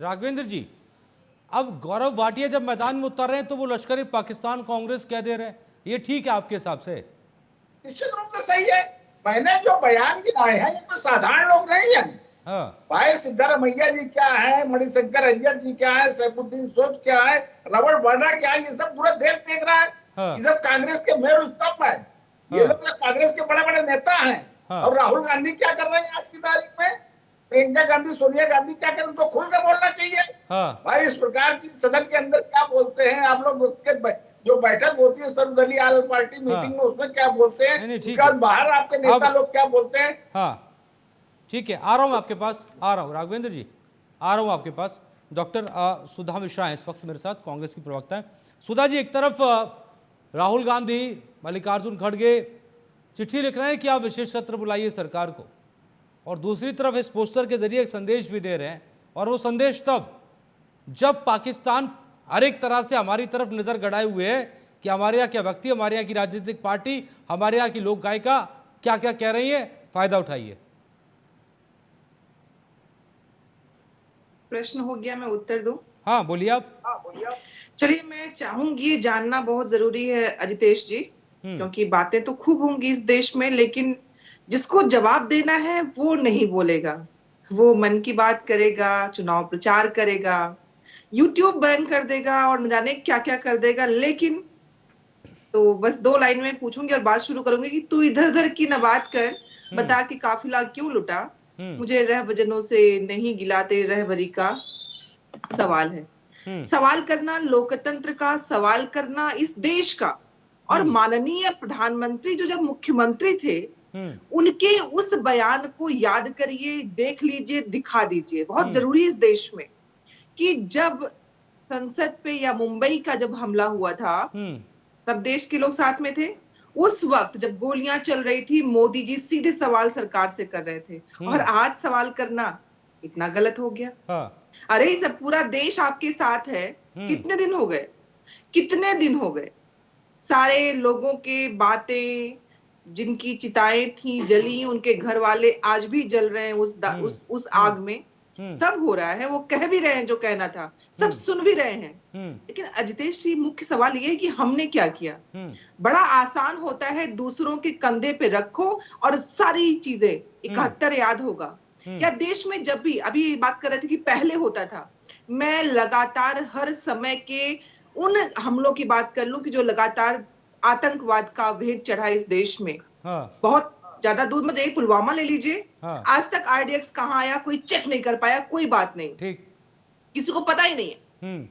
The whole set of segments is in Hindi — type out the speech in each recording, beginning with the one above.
राघवेंद्र जी, अब गौरव भाटिया जब मैदान में उतर रहे हैं तो वो लश्कर पाकिस्तान कांग्रेस कह दे रहे हैं, ये ठीक है आपके हिसाब से? निश्चित रूप से सही है। मैंने जो बयान गिनाए हैं ये कोई साधारण लोग नहीं है। हाँ भाई सिद्धारमैया जी क्या है, मणिशंकर अय्यर जी क्या है, सैफुद्दीन सोज क्या है, रॉबर्ट वाड्रा क्या है, ये सब पूरा देश देख रहा है। हाँ ये सब कांग्रेस के मेरुल स्तंभ है। ये हाँ लोग तो कांग्रेस के बड़े बड़े नेता हैं। हाँ और राहुल गांधी क्या कर रहे हैं आज की तारीख में, प्रियंका गांधी, सोनिया गांधी क्या कर रहे हैं, उनको खुल कर बोलना चाहिए। हाँ। भाई इस प्रकार की सदन के अंदर क्या बोलते हैं आप लोग, जो बैठक होती है सर्वदलीय आल पार्टी मीटिंग में, हाँ उसमें क्या बोलते हैं, नहीं नहीं उसके ठीक है। बाद बाहर आपके नेता अब लोग क्या बोलते हैं। हाँ ठीक है, आ रहा हूँ आपके पास, आ रहा हूँ राघवेंद्र जी, आ रहा हूँ आपके पास। डॉक्टर सुधा मिश्रा हैं इस वक्त मेरे साथ, कांग्रेस की प्रवक्ता हैं। सुधा जी, एक तरफ राहुल गांधी, मल्लिकार्जुन खड़गे चिट्ठी लिख रहे हैं कि आप विशेष सत्र बुलाइए सरकार को, और दूसरी तरफ इस पोस्टर के जरिए एक संदेश भी दे रहे हैं, और वो संदेश तब जब पाकिस्तान हर एक तरह से हमारी तरफ नजर गड़ाए हुए है कि हमारे यहाँ क्या व्यक्ति, हमारे यहाँ की राजनीतिक पार्टी, हमारे यहाँ की लोक गायिका क्या क्या कह रही है, फायदा उठाइए। प्रश्न हो गया, मैं उत्तर दूं? हाँ बोलिए आप। चलिए, मैं चाहूंगी, ये जानना बहुत जरूरी है अजितेश जी, क्योंकि बातें तो खूब होंगी इस देश में, लेकिन जिसको जवाब देना है वो नहीं बोलेगा। वो मन की बात करेगा, चुनाव प्रचार करेगा, यूट्यूब बैन कर देगा और न जाने क्या क्या कर देगा। लेकिन तो बस दो लाइन में पूछूंगी और बात शुरू करूंगी कि तू इधर उधर की न बात कर, बता कि काफिला क्यों लुटा, मुझे रहबजनों से नहीं गिला तेरी रहबरी का सवाल है। सवाल करना लोकतंत्र का, सवाल करना इस देश का। और माननीय प्रधानमंत्री जो जब मुख्यमंत्री थे, उनके उस बयान को याद करिए, देख लीजिए, दिखा दीजिए। बहुत जरूरी इस देश में कि जब संसद पे या मुंबई का जब हमला हुआ था, तब देश के लोग साथ में थे। उस वक्त जब गोलियां चल रही थी, मोदी जी सीधे सवाल सरकार से कर रहे थे, और आज सवाल करना इतना गलत हो गया। हाँ। अरे जब पूरा देश आपके साथ है, कितने दिन हो गए, कितने दिन हो गए, सारे लोगों के बातें, जिनकी चिताएं थी जली, उनके घर वाले आज भी जल रहे हैं उस आग में। सब हो रहा है, वो कह भी रहे हैं जो कहना था, सब सुन भी रहे हैं। लेकिन अजितेश जी, मुख्य सवाल ये है कि हमने क्या किया। बड़ा आसान होता है, दूसरों के कंधे पे रखो और सारी चीजें 71 याद होगा। क्या देश में जब भी, अभी बात कर रहे थे कि पहले होता था, मैं लगातार हर समय के उन हमलों की बात कर लूं कि जो लगातार आतंकवाद का भेंट चढ़ा इस देश में। हाँ। बहुत ज्यादा दूर मत जाइए, पुलवामा ले लीजिए। हाँ। आज तक आरडीएक्स कहाँ आया, कोई चेक नहीं कर पाया, कोई बात नहीं, ठीक। किसी को पता ही नहीं है।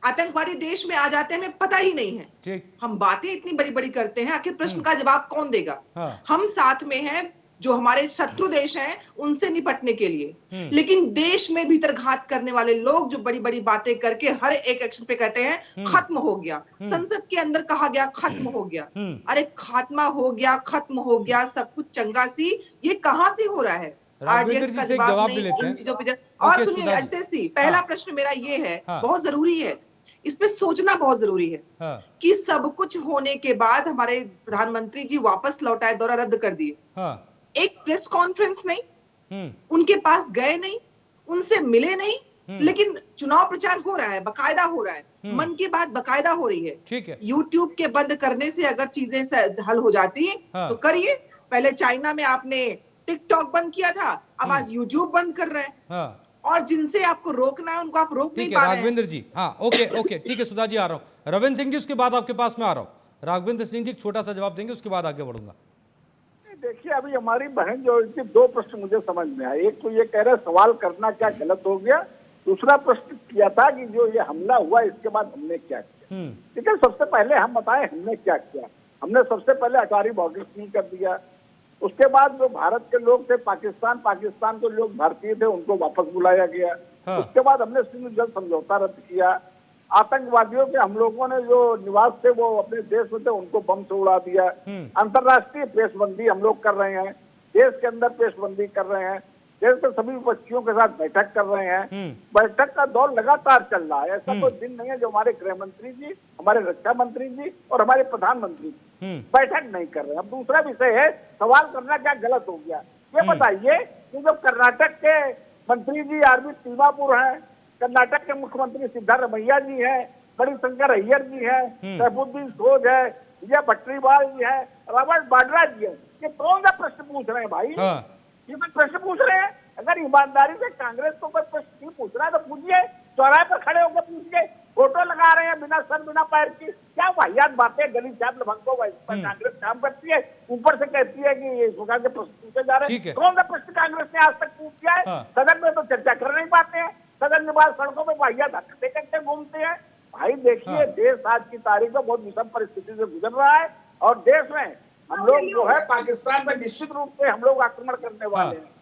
आतंकवादी देश में आ जाते हैं, हमें पता ही नहीं है। ठीक। हम बातें इतनी बड़ी बड़ी करते हैं, आखिर प्रश्न का जवाब कौन देगा। हाँ। हम साथ में हैं, जो हमारे शत्रु देश हैं उनसे निपटने के लिए, लेकिन देश में भीतर घात करने वाले लोग जो बड़ी बड़ी बातें करके हर एक एक्शन पे कहते हैं खत्म हो गया, संसद के अंदर कहा गया खत्म हो गया। अरे खात्मा हो गया, खत्म हो गया, सब कुछ चंगा सी, ये कहां से हो रहा है। राघवेंद्र आरडीएक्स जी का से एक जवाब जवाब भी नहीं, लेते इन हैं। चीजों पे और ओके, सुनिए सुधा जी। अजय जी, पहला हाँ। प्रश्न मेरा ये है, हाँ। बहुत जरूरी है, इस पे सोचना बहुत जरूरी है। हाँ। कि सब कुछ होने के बाद हमारे प्रधानमंत्री जी वापस लौटाए, दौरा रद्द कर दिए। हाँ। एक प्रेस कॉन्फ्रेंस नहीं, उनके पास गए नहीं, उनसे मिले नहीं, लेकिन चुनाव प्रचार हो रहा है, बकायदा हो रहा है, मन की बात बकायदा हो रही है। ठीक है। यूट्यूब के बंद करने से अगर चीजें हल हो जाती हैं, हाँ। तो करिए। पहले चाइना में आपने टिकटॉक बंद किया था, अब आज यूट्यूब बंद कर रहे हैं। हाँ। और जिनसे आपको रोकना है उनको आप रोक नहीं ठीक है पा रहे हैं। राघवेंद्र जी, हाँ ओके ओके ठीक है। सुधा जी आ रहा हूँ, रविंद्र सिंह जी उसके बाद आपके पास में आ रहा हूँ। राघवेंद्र सिंह जी एक छोटा सा जवाब देंगे, उसके बाद आगे बढ़ूंगा। देखिए अभी हमारी बहन जो इसके दो प्रश्न मुझे समझ में आए। एक तो ये कह रहे सवाल करना क्या गलत हो गया, दूसरा प्रश्न किया था कि जो ये हमला हुआ इसके बाद हमने क्या किया। ठीक है, सबसे पहले हम बताएं हमने क्या किया। हमने सबसे पहले अटारी बॉर्डर सील कर दिया, उसके बाद जो भारत के लोग थे पाकिस्तान के लोग भारतीय थे उनको वापस बुलाया गया। हाँ। उसके बाद हमने सिंधु जल समझौता रद्द किया। आतंकवादियों के हम लोगों ने जो निवास थे वो अपने देश में थे उनको बम से उड़ा दिया। अंतर्राष्ट्रीय पेशबंदी हम लोग कर रहे हैं, देश के अंदर पेशबंदी कर रहे हैं, देश के सभी विपक्षियों के साथ बैठक कर रहे हैं। बैठक का दौर लगातार चल रहा है, ऐसा कोई दिन नहीं है जो हमारे गृह मंत्री जी, हमारे रक्षा मंत्री जी और हमारे प्रधानमंत्री जी बैठक नहीं कर रहे हैं। अब दूसरा विषय है सवाल करना क्या गलत हो गया। ये बताइए कि जो कर्नाटक के मंत्री जी आरबी तिम्मापुर हैं, कर्नाटक के मुख्यमंत्री सिद्धारमैया जी हैं, मणिशंकर अय्यर जी हैं, सैफुद्दीन सोज है, विजय भट्टरीवाल जी है, रॉबर्ट वाड्रा जी है। ये कौन सा प्रश्न पूछ रहे हैं भाई? ये कोई प्रश्न पूछ रहे हैं? अगर ईमानदारी से कांग्रेस को कोई प्रश्न नहीं पूछ रहा है तो पूछिए, चौराहे पर खड़े होकर पूछिए। फोटो लगा रहे हैं बिना सर बिना पैर की, क्या वाहियात बातें, गली चाप लफंगों पर कांग्रेस काम करती है। ऊपर से कहती है कि इस प्रकार के प्रश्न पूछे जा रहे हैं। कौन सा प्रश्न कांग्रेस ने आज तक पूछ किया है? सदन में तो चर्चा कर नहीं पाते हैं, सदन के बाद सड़कों में वाहियात हरकतें करते घूमते हैं। भाई देखिए, देश आज की तारीख में बहुत विषम परिस्थिति से गुजर रहा है और देश में हम लोग जो है पाकिस्तान में निश्चित रूप से हम लोग आक्रमण करने वाले हैं।